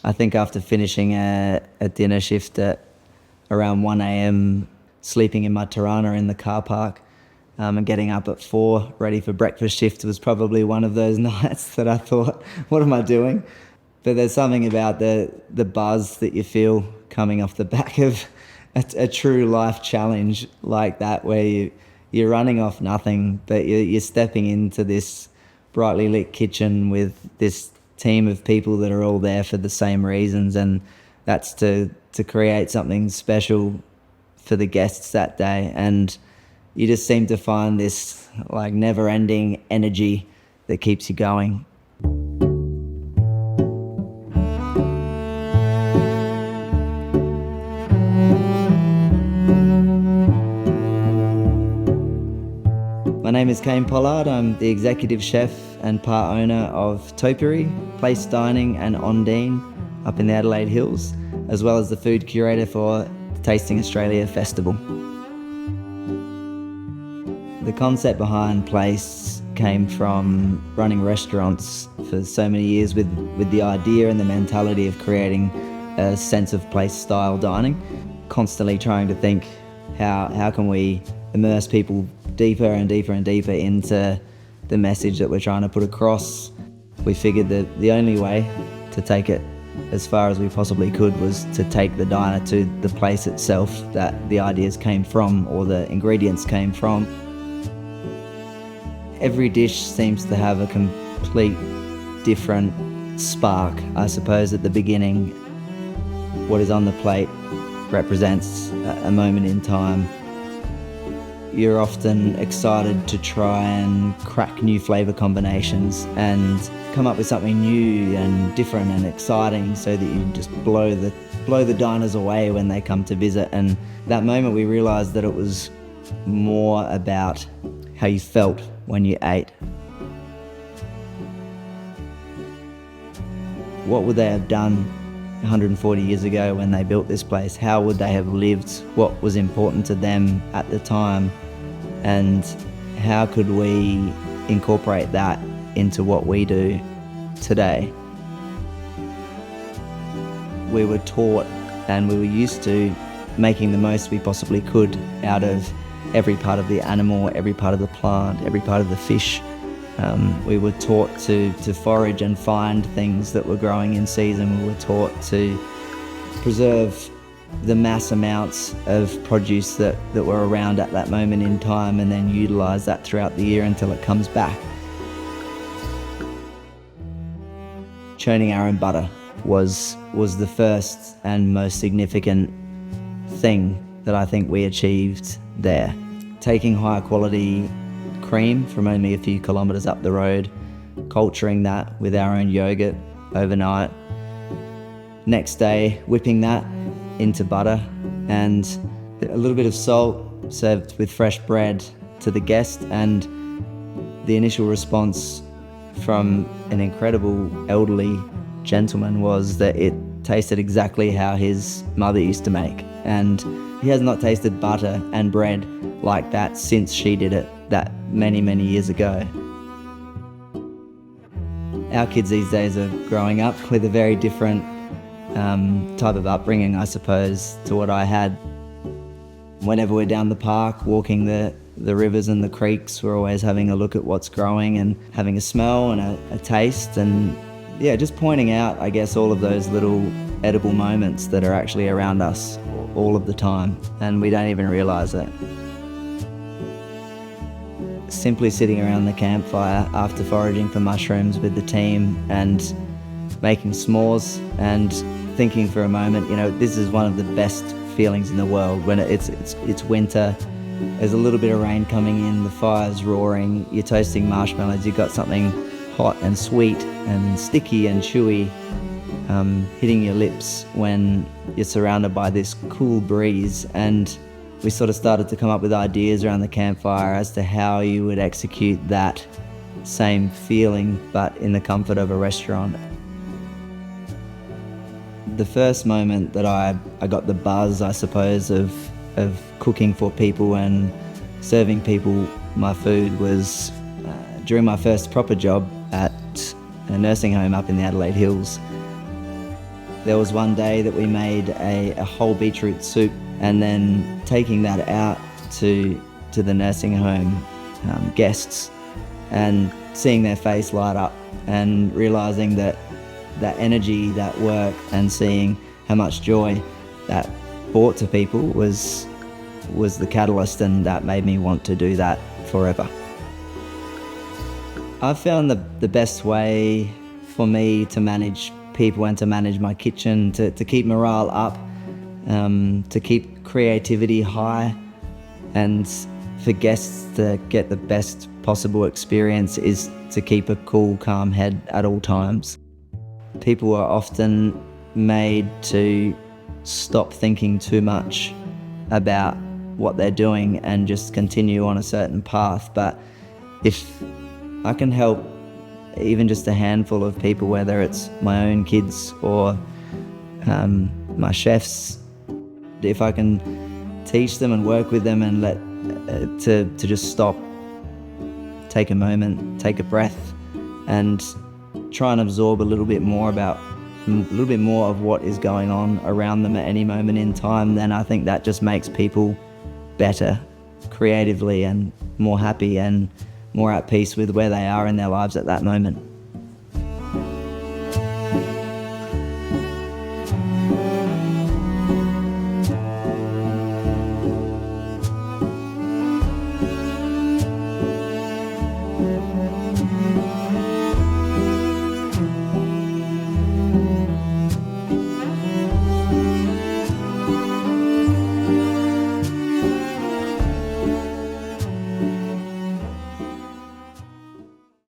I think after finishing a dinner shift at around 1 a.m, sleeping in my Tirana in the car park, and getting up at 4, ready for breakfast shift, was probably one of those nights that I thought, what am I doing? But there's something about the buzz that you feel coming off the back of a true life challenge like that, where you're running off nothing, but you're stepping into this brightly lit kitchen with this team of people that are all there for the same reasons, and that's to create something special for the guests that day. And you just seem to find this like never-ending energy that keeps you going. My name is Kane Pollard. I'm the executive chef and part owner of Topiary, Place Dining and Ondine up in the Adelaide Hills, as well as the food curator for the Tasting Australia Festival. The concept behind Place came from running restaurants for so many years with the idea and the mentality of creating a sense of place-style dining, constantly trying to think how can we immerse people deeper and deeper and deeper into the message that we're trying to put across. We figured that the only way to take it as far as we possibly could was to take the diner to the place itself that the ideas came from, or the ingredients came from. Every dish seems to have a complete different spark, I suppose, at the beginning. What is on the plate represents a moment in time. You're often excited to try and crack new flavour combinations and come up with something new and different and exciting, so that you just blow the diners away when they come to visit. And that moment we realised that it was more about how you felt when you ate. What would they have done 140 years ago when they built this place? How would they have lived? What was important to them at the time? And how could we incorporate that into what we do today? We were taught and we were used to making the most we possibly could out of every part of the animal, every part of the plant, every part of the fish. We were taught to forage and find things that were growing in season. We were taught to preserve the mass amounts of produce that were around at that moment in time, and then utilise that throughout the year until it comes back. Churning our own butter was the first and most significant thing that I think we achieved there. Taking high quality cream from only a few kilometres up the road, culturing that with our own yogurt overnight. Next day, whipping that into butter, and a little bit of salt served with fresh bread to the guest. And the initial response from an incredible elderly gentleman was that it tasted exactly how his mother used to make. And he has not tasted butter and bread like that since she did it that many, many years ago. Our kids these days are growing up with a very different type of upbringing, I suppose, to what I had. Whenever we're down the park, walking the rivers and the creeks, we're always having a look at what's growing and having a smell and a taste, and yeah, just pointing out, I guess, all of those little edible moments that are actually around us all of the time, and we don't even realise it. Simply sitting around the campfire after foraging for mushrooms with the team and making s'mores and thinking for a moment, this is one of the best feelings in the world when it's winter, there's a little bit of rain coming in, the fire's roaring, you're toasting marshmallows, you've got something hot and sweet and sticky and chewy hitting your lips when you're surrounded by this cool breeze. And we sort of started to come up with ideas around the campfire as to how you would execute that same feeling but in the comfort of a restaurant. The first moment that I got the buzz, I suppose, of cooking for people and serving people my food was during my first proper job at a nursing home up in the Adelaide Hills. There was one day that we made a whole beetroot soup, and then taking that out to the nursing home guests and seeing their face light up and realizing that energy, that work, and seeing how much joy that brought to people was the catalyst, and that made me want to do that forever. I've found the best way for me to manage people and to manage my kitchen, to keep morale up, to keep creativity high, and for guests to get the best possible experience is to keep a cool, calm head at all times. People are often made to stop thinking too much about what they're doing and just continue on a certain path. But if I can help even just a handful of people, whether it's my own kids or my chefs, if I can teach them and work with them and to just stop, take a moment, take a breath, and try and absorb a little bit more of what is going on around them at any moment in time, then I think that just makes people better creatively and more happy and more at peace with where they are in their lives at that moment.